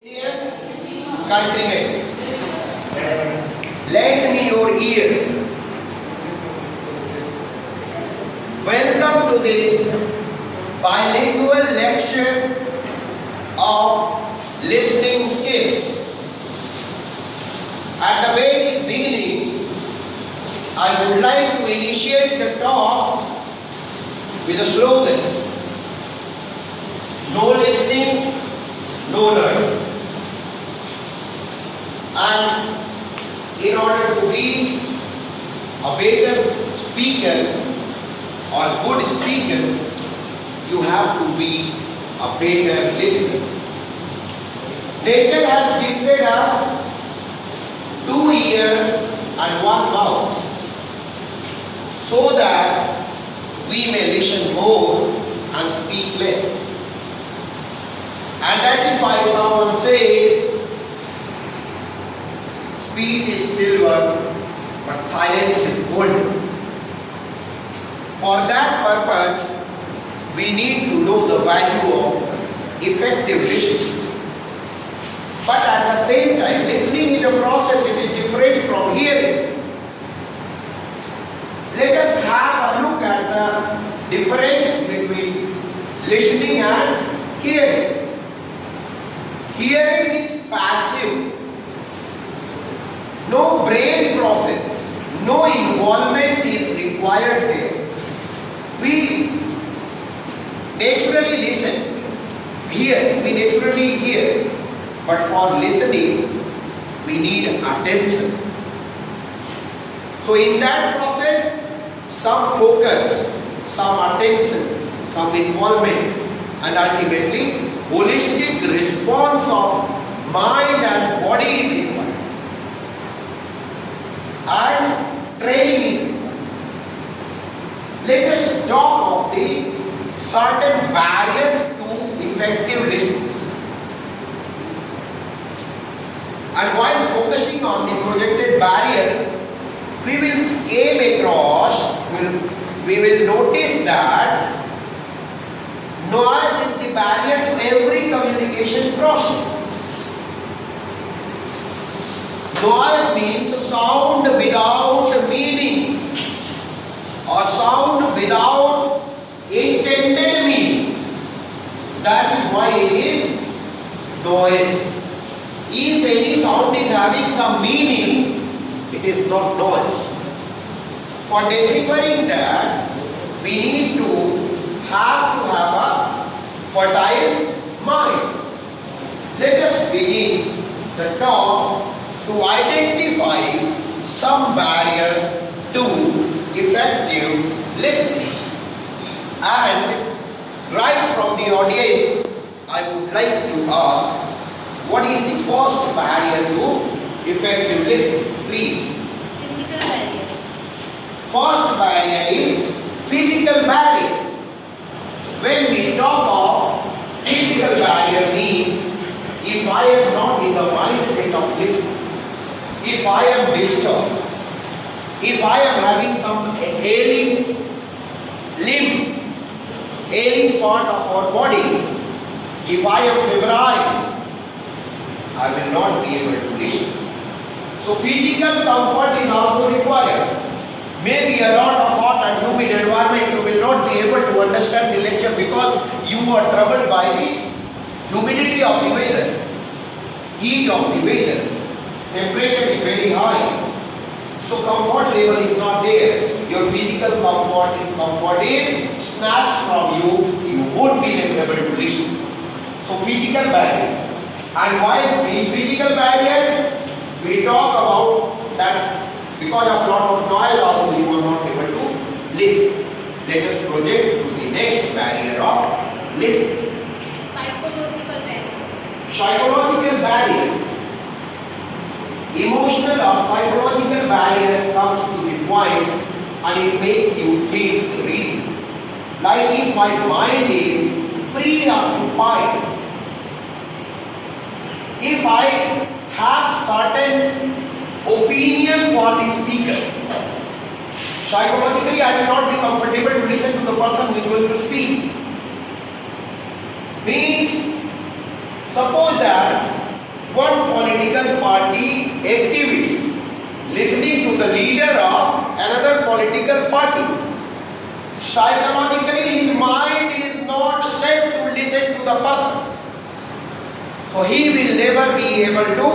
Indian countrymen, lend me your ears. Welcome to this bilingual lecture of listening skills. At the very beginning, I would like to initiate the talk with a slogan: no listening, no learning. And in order to be a better speaker or good speaker, you have to be a better listener. Nature has gifted us 2 ears and 1 mouth so that we may listen more and speak less. And that is why someone said, speech is silver, but silence is gold. For that purpose, we need to know the value of effective listening. But at the same time, listening is a process, it is different from hearing. Let us have a look at the difference between listening and hearing. Hearing is passive. No brain process, no involvement is required there. We naturally listen, we naturally hear, but for listening, we need attention. So in that process, some focus, some attention, some involvement, and ultimately, holistic response of mind and body is required. And training is required. Let us talk of the certain barriers to effective listening. And while focusing on the projected barriers, we will came across, we will notice that noise is the barrier to every communication process. Noise means sound without meaning or sound without intended meaning. That is why it is noise. If any sound is having some meaning, it is not noise. For deciphering that, we need to have a fertile mind. Let us begin the talk to identify some barriers to effective listening. And right from the audience, I would like to ask, what is the first barrier to effective listening? Please. Physical barrier. First barrier is physical barrier. When we talk of physical barrier means, if I am not in the mindset of listening, if I am disturbed, if I am having some ailing limb, ailing part of our body, if I am febrile, I will not be able to listen. So physical comfort is also required. Maybe a lot of hot and humid environment, you will not be able to understand the lecture because you are troubled by the humidity of the weather, heat of the weather, temperature is very high. So comfort level is not there. Your physical comfort is snatched from you. You won't be able to listen. So physical barrier. And while physical barrier, we talk about that because of lot of noise also you are not able to listen. Let us project to the next barrier of listening. Psychological barrier. Psychological barrier. Emotional or psychological barrier comes to the point and it makes you think reading. Like if my mind is preoccupied, if I have certain opinion for the speaker, psychologically I will not be comfortable to listen to the person who is going to speak. Means Suppose that political party activist listening to the leader of another political party. Psychologically, his mind is not set to listen to the person. So he will never be able to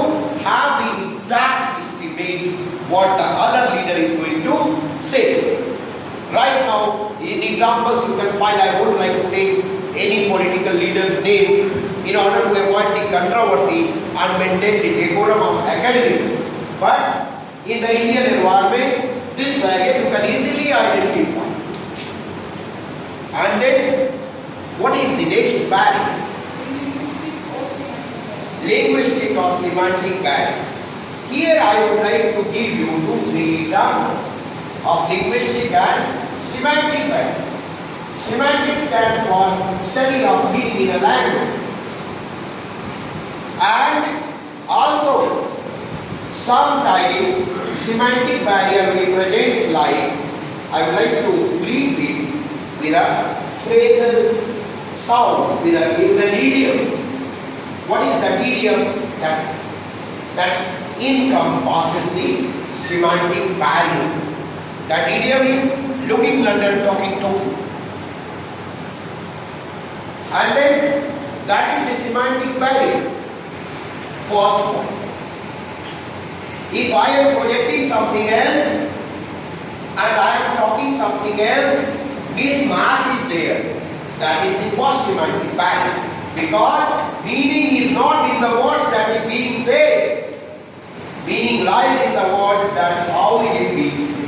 have the exact estimate what the other leader is going to say. Right now, in examples you can find, I won't try to take any political leader's name in order to avoid the controversy and maintain the decorum of academics. But in the Indian environment, this variant you can easily identify. And then, what is the next barrier? Linguistic or semantic barrier. Here I would like to give you 2-3 examples of linguistic and semantic barrier. Semantics stands for study of meaning in a language. And also, sometimes semantic barrier represents like, I would like to brief it with a phrasal sound, with an idiom. What is the idiom that encompasses the semantic barrier? That idiom is looking London, talking Tokyo. And then that is the semantic barrier. First one. If I am projecting something else and I am talking something else, mismatch is there. That is the first semantic barrier. Because meaning is not in the words that is being said. Meaning lies in the words that how it is being said.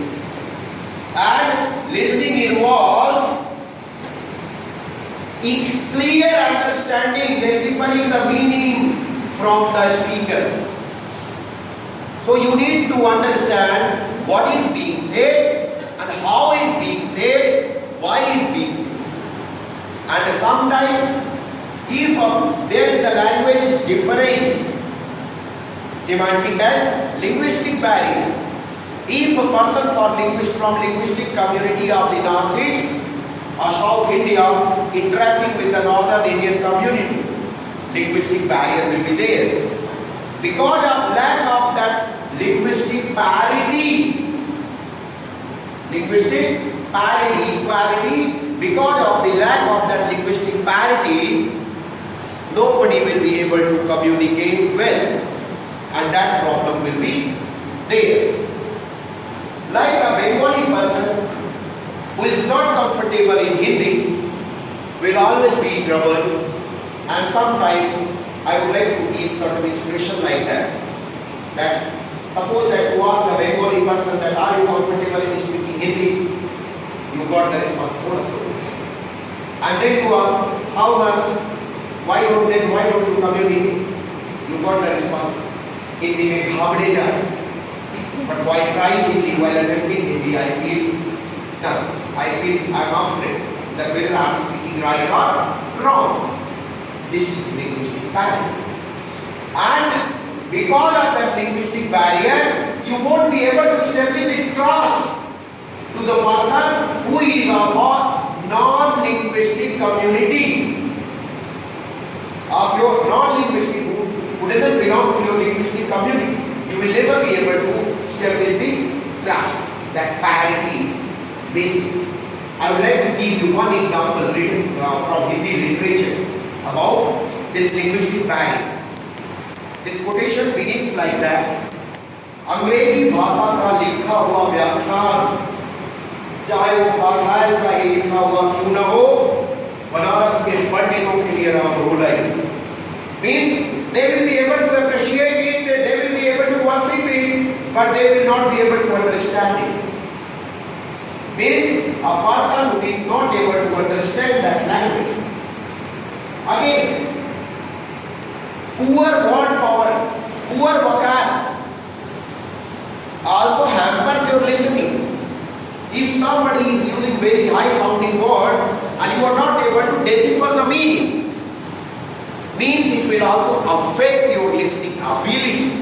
And listening involves clear understanding, deciphering the meaning from the speakers. So you need to understand what is being said and how is being said, why is being said. And sometimes if there is a language difference, semantic and linguistic barrier. If a person from linguistic community of the Northeast or South India interacting with the Northern Indian community, linguistic barrier will be there. Because of lack of that linguistic parity, equality, because of the lack of that linguistic parity, nobody will be able to communicate well, and that problem will be there. Like a Bengali person who is not comfortable in Hindi will always be in trouble, and sometimes I would like to give certain expression like that. That suppose that you ask a Bengali person that are you comfortable in speaking Hindi, you got the response, and then you ask how much, why don't you communicate? You got the response, Hindi mein ghabde jaye. But while trying Hindi, while attempting Hindi, I feel nervous. I feel I am afraid that whether I am speaking right or wrong. This is linguistic barrier. And because of that linguistic barrier, you won't be able to establish the trust to the person who is of a non-linguistic community. Of your non-linguistic, who doesn't belong to your linguistic community. You will never be able to establish the trust. That parity is basic. I would like to give you one example written from Hindi literature about this linguistic barrier. This quotation begins like that. अंग्रेजी भाषा का लिखा हुआ व्याख्यान चाहे वो फारलाइल का ही लिखा हुआ क्यों न हो, बनारस के पंडितों के लिए Ram रोलाई. Means they will be able to appreciate it, they will be able to worship it, but they will not be able to understand it. Means a person who is not able to understand that language. Again, poor word power, poor vocab also hampers your listening. If somebody is using very high sounding word and you are not able to decipher the meaning, means it will also affect your listening ability.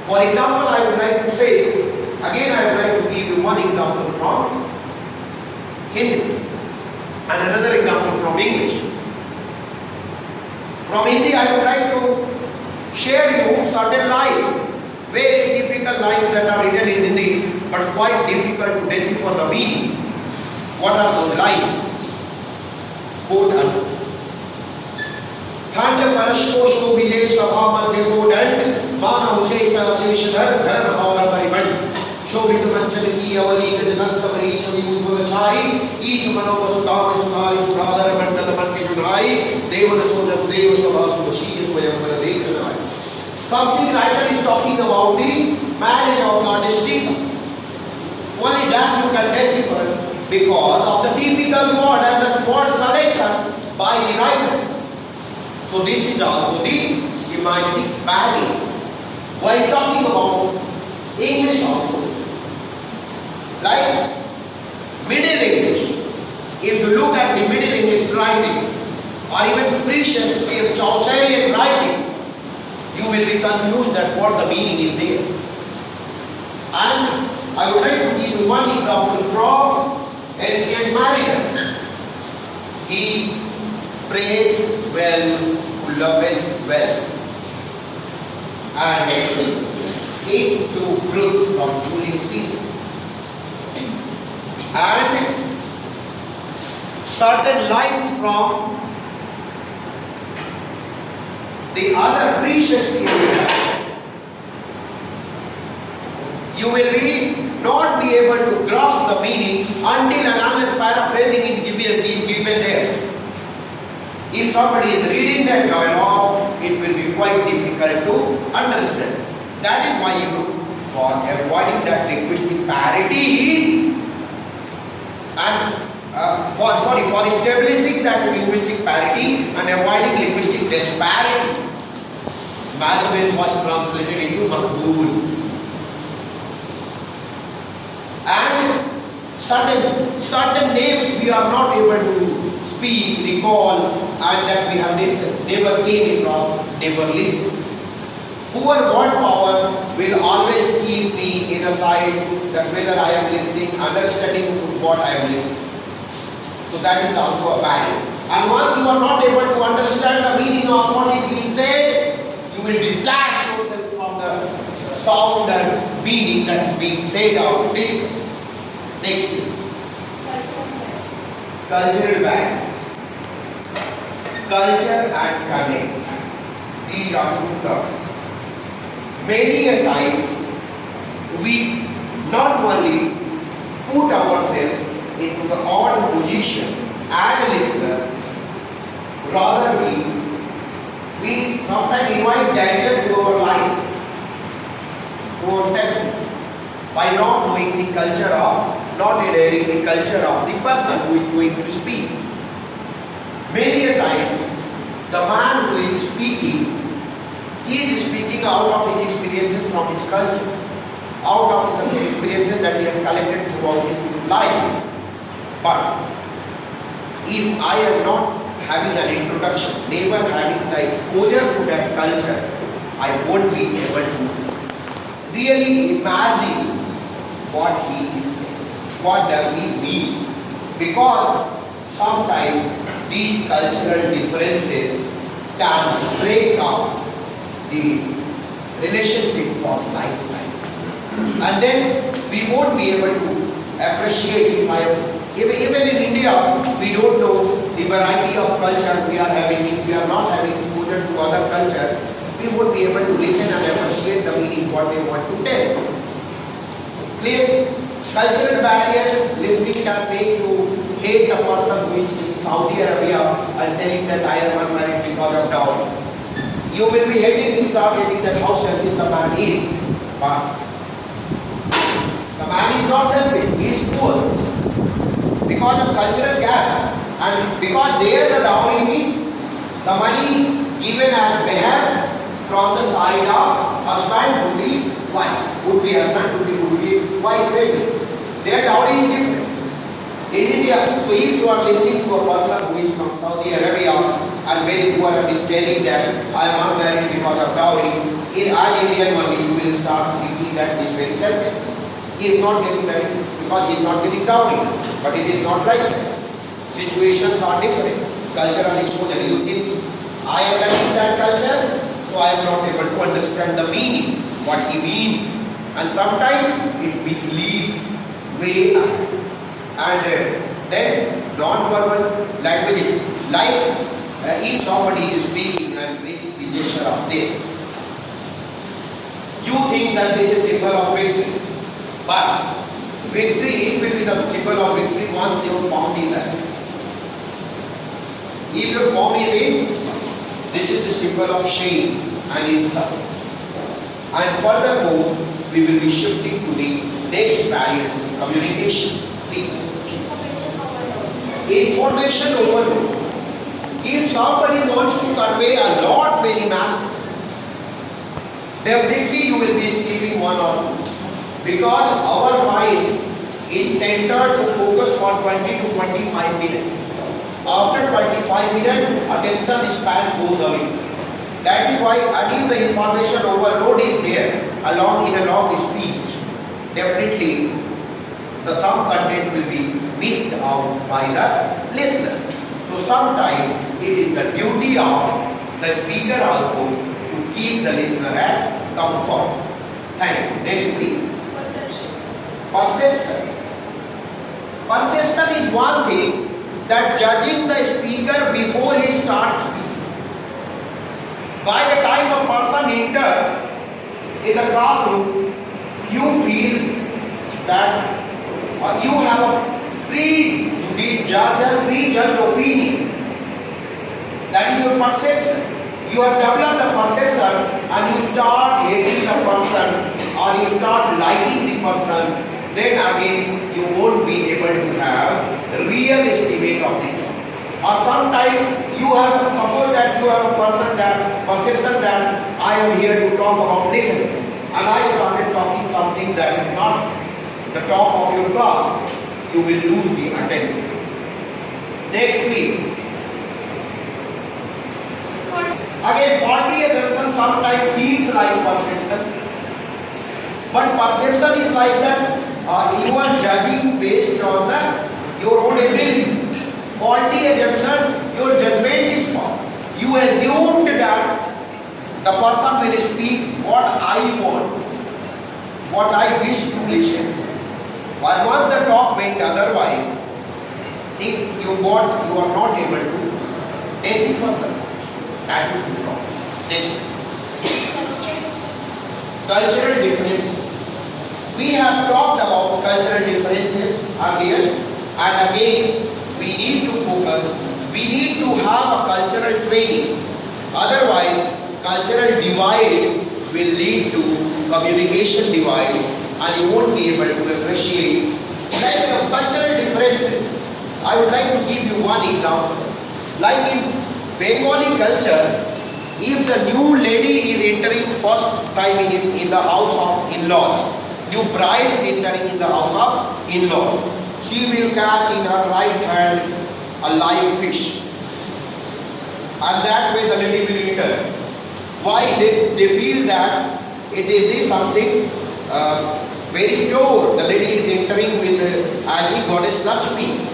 For example, I would like to say, again I would like to give you one example from Hindi and another example from English. From Hindi I would like to share you quite difficult to decipher the meaning. What are those lines? Quote unquote. खंड परशो शोभिले सभा मध्य को दंड मानव शेष धर धर्म और परिमंड शोभित मंचन की अवली गजनंत मरी छवि उज्ज्वल छाई ईश मनो वसुधाम सुधारि सुधाधर मंडल मन के जुनाई देवन सोजन देव सभा सुशील स्वयं पर देख नाई. Something writer is talking about the marriage of Goddess Sita. Only that you can decipher because of the typical word and the word selection by the writer. So this is also the semantic barrier. While talking about English also, like Middle English, if you look at the Middle English writing or even pre-Shakespeare Chaucerian writing, you will be confused that what the meaning is there. And I would like to give you one example from ancient Mariner. He prayed well, who loveth well, and ate to brook from Julius Caesar. And certain lines from the other pre-Shakespearean, you will not be able to grasp the meaning until and unless paraphrasing is given there. If somebody is reading that dialogue, it will be quite difficult to understand. That is why for avoiding that linguistic parity and for establishing that linguistic parity and avoiding linguistic disparity, Mathematics was translated into Maqbool. And certain names we are not able to speak, recall, and that we have never came across, never listened. Poor word power will always keep me in a side that whether I am listening, understanding what I am listening. So that is also a barrier. And once you are not able to understand the meaning of what is being said, you will detach yourself from the sound and meaning that is being said or discussed. Next please. Cultural bag. Culture and connect. These are two terms. Many a times we not only put ourselves into the odd position as a listener, rather we sometimes invite danger to our life, to our safety, by not knowing the culture of, not adhering the culture of the person who is going to speak. Many a times, the man who is speaking, he is speaking out of his experiences from his culture, out of the experiences that he has collected throughout his life. But if I am not having an introduction, never having the exposure to that culture, I won't be able to really imagine what he is saying. What does he mean? Because sometimes these cultural differences can break up the relationship for lifetime. And then we won't be able to appreciate even in India, we don't know the variety of culture we are having. If we are not having exposure to other culture, we won't be able to listen and appreciate the meaning what they want to tell. Clear? Cultural barrier, listening can make you hate a person who is in Saudi Arabia and telling that I am unmarried because of dowry. You will be hating that how selfish the man is. But the man is not selfish, he is poor. Because of cultural gap and because there the dowry means the money given as meher from the side of husband to the wife, would be husband to the wife family. Their dowry is different. In India, so if you are listening to a person who is from Saudi Arabia and very poor and is telling that I am unmarried because of dowry, as Indian only you will start thinking that this is very selfish. He is not getting married because he is not getting dowry. But it is not like that. Situations are different. Cultural exposure. You think I am learning that culture, so I am not able to understand the meaning, what he means. And sometimes it misleads way ahead. And then non-verbal languages, like if somebody is speaking and making the gesture of this, you think that this is symbol of victory, but victory, it will be the symbol of victory once your palm is there. If your palm is in, this is the symbol of shame and insult. And furthermore, we will be shifting to the next barrier, communication. Please. Information overload. If somebody wants to convey a lot many messages, definitely you will be skipping one or two. Because our mind is centered to focus for 20 to 25 minutes. After 25 minutes, attention span goes away. That is why if the information overload is there in a long speech, definitely the some content will be missed out by the listener. So sometimes it is the duty of the speaker also to keep the listener at comfort. Thank you. Next please. Perception. Perception is one thing, that judging the speaker before he starts speaking. By the time a person enters in the classroom, you feel that you have a prejudged opinion. That is your perception. You have developed a perception and you start hating the person or you start liking the person. Then again you won't be able to have a real estimate of it. Or sometimes you have, suppose that you have a perception that I am here to talk about listening, and I started talking something that is not the top of your class, you will lose the attention. Next please. Again, faulty assumption sometimes seems like perception, but perception is like that you are judging based on your own ability. Faulty assumption, your judgment is false. You assumed that the person will speak what I want, what I wish to listen. But once the talk went otherwise, if you are not able to decipher the sound. That is the problem. Next. Cultural differences. We have talked about cultural differences earlier, and again we need to focus. We need to have a cultural training. Otherwise, cultural divide will lead to communication divide, and you won't be able to appreciate like cultural differences. I would like to give you one example. Like in Bengali culture, if the new lady is entering first time in the house of in-laws, new bride is entering in the house of in-laws, she will catch in her right hand a live fish, and that way the lady will enter. Why? They feel that it is something very pure. The lady is entering with as the goddess Lakshmi,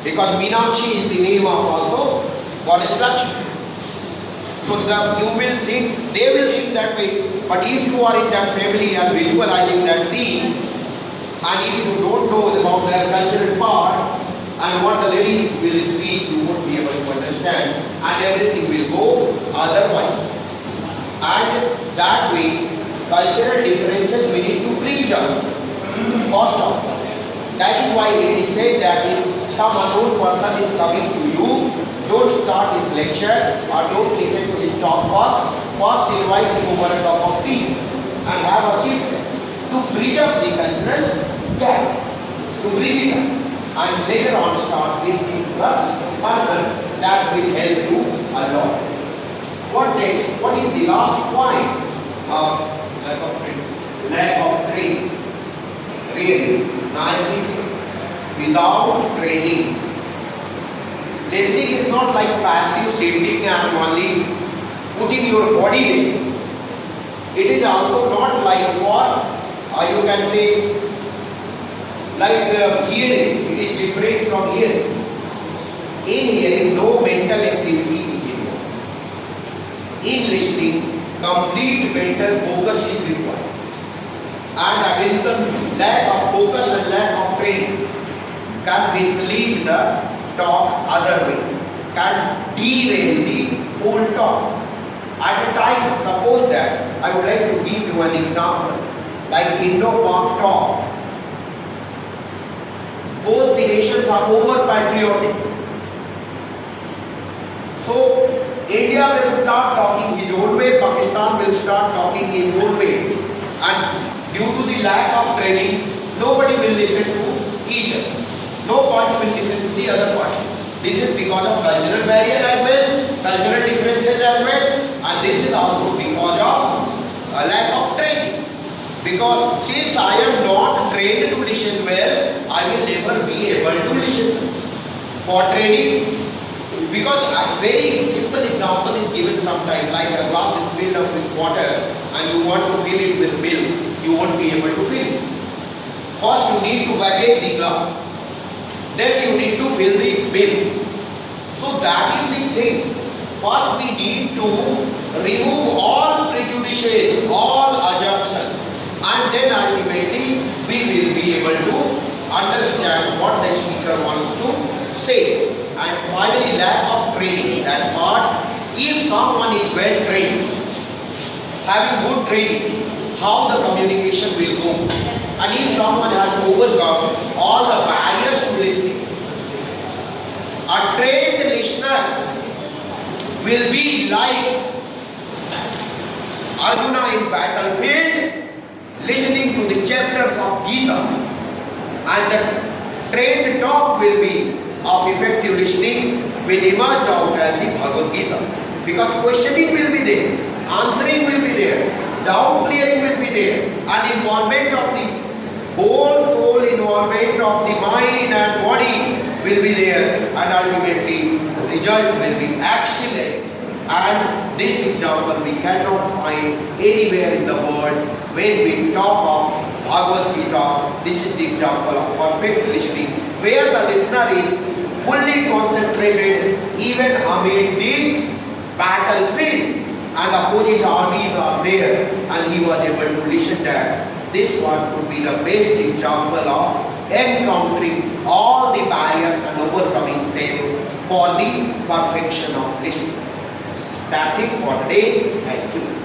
because Meenakshi is the name of also goddess Lakshmi. So they will think that way. But if you are in that family and visualizing that scene, and if you don't know about their cultural part and what the lady will speak, you won't be able to understand, and everything will go otherwise. And that way, cultural differences we need to prejudge first of all. That is why it is said that if some unknown person is coming to you, don't start his lecture or don't listen to his talk first. First invite him over a cup of tea and have a chit to bridge up the cultural gap, to bridge it up, and later on start listening to the person. That will help you a lot. What next? What is the last point of lack of training? Really, nicely said. Without training, listening is not like passive sitting and only putting your body in. It is also not like for, you can say, like hearing. It is different from hearing. In hearing, no mental activity is involved. In listening, complete mental focus is required. and attention, lack of focus and lack of training can mislead the talk other way, can derail the whole talk. At a time, suppose that I would like to give you an example, like Indo-Pak talk. Both the nations are over patriotic. So India will start talking his own way, Pakistan will start talking his own way, and due to the lack of training, nobody will listen to each other. No party will listen to the other party. This is because of cultural barrier as well, cultural differences as well, and this is also because of a lack of training. Because since I am not trained to listen well, I will never be able to listen. For training, because a very simple example is given sometimes, like a glass is filled up with water and you want to fill it with milk, you won't be able to fill it. First you need to vacate the glass. Then you need to fill the bin. So that is the thing. First we need to remove all prejudices, all assumptions, and then ultimately we will be able to understand what the speaker wants to say. And finally, lack of training. That part, if someone is well trained, having good training, how the communication will go. And if someone has overcome all the barriers to listening, a trained listener will be like Arjuna in battlefield, listening to the chapters of Gita, and the trained talk will be of effective listening will emerge out as the Bhagavad Gita. Because questioning will be there, answering will be there, doubt clearing will be there, and involvement of the whole soul, involvement of the mind and body will be there, and ultimately the result will be excellent. And this example we cannot find anywhere in the world. When we talk of Bhagavad Gita, this is the example of perfect listening, where the listener is fully concentrated even amid the battlefield and opposite armies are there, and he was able to listen that. This one would be the best example of encountering all the barriers and overcoming them for the perfection of listening. That's it for today. Thank you.